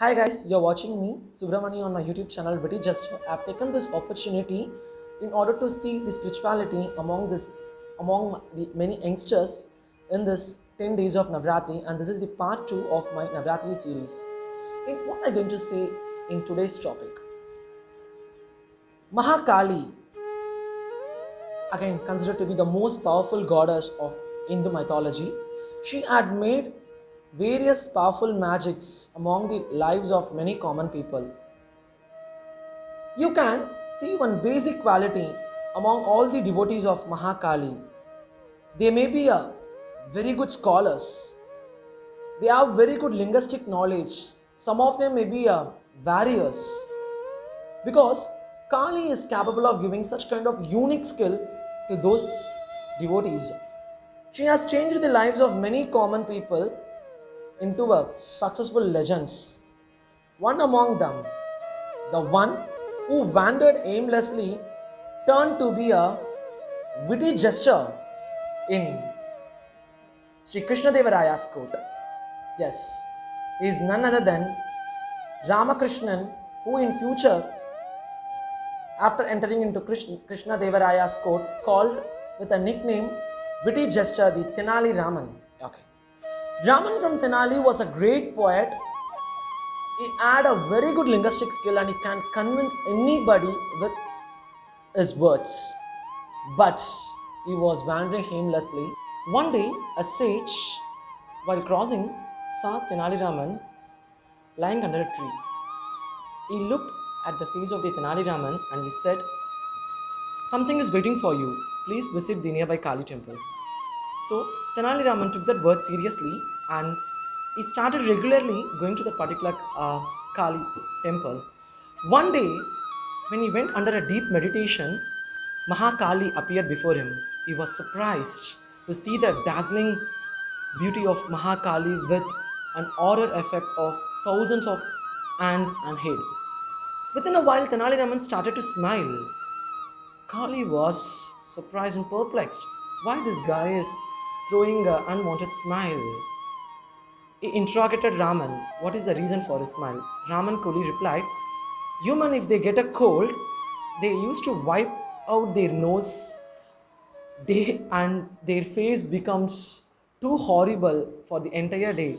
Hi guys, you're watching me, Subramani, on my YouTube channel, Witty Gesture. I've taken this opportunity in order to see the spirituality among the many youngsters in this 10 days of Navratri, and this is the part 2 of my Navratri series. In what I'm going to say in today's topic, Mahakali, again considered to be the most powerful goddess of Hindu mythology, she had made various powerful magics among the lives of many common people. You can see one basic quality among all the devotees of Mahakali. They may be a very good scholars. They have very good linguistic knowledge. Some of them may be warriors. Because Kali is capable of giving such kind of unique skill to those devotees. She has changed the lives of many common people into a successful legends. One among them, the one who wandered aimlessly, turned to be a witty gesture in Sri Krishna Devaraya's court. Yes, he is none other than Ramakrishnan, who in future, after entering into Krishna Devaraya's court, called with a nickname witty gesture the Tenali Raman. Okay. Raman from Tenali was a great poet. He had a very good linguistic skill and he can convince anybody with his words. But he was wandering aimlessly. One day, a sage, while crossing, saw Tenali Raman lying under a tree. He looked at the face of the Tenali Raman and he said, "Something is waiting for you. Please visit the nearby Kali temple." So Tenali Raman took that word seriously and he started regularly going to the particular Kali temple. One day, when he went under a deep meditation, Mahakali appeared before him. He was surprised to see the dazzling beauty of Mahakali with an aura effect of thousands of ants and head. Within a while, Tenali Raman started to smile. Kali was surprised and perplexed. Why this guy is throwing an unwanted smile? He interrogated Raman, what is the reason for his smile? Raman coolly replied, human if they get a cold, they used to wipe out their nose and their face becomes too horrible for the entire day.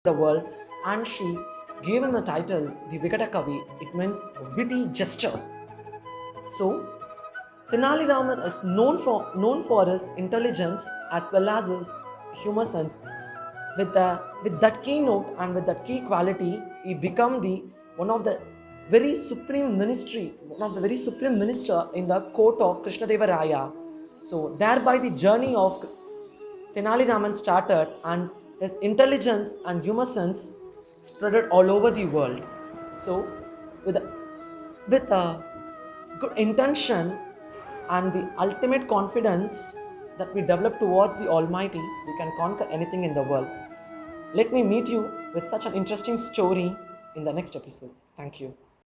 The world, and she gave him the title the Vikata Kavi. It means witty gesture. So Tenali Raman is known for his intelligence as well as his humor sense. With that keynote and with that key quality, he became the one of the one of the very supreme minister in the court of Krishnadeva Raya. So thereby the journey of Tenali Raman started, and his intelligence and humor sense spread all over the world. So with a good intention and the ultimate confidence that we develop towards the Almighty, we can conquer anything in the world. Let me meet you with such an interesting story in the next episode. Thank you.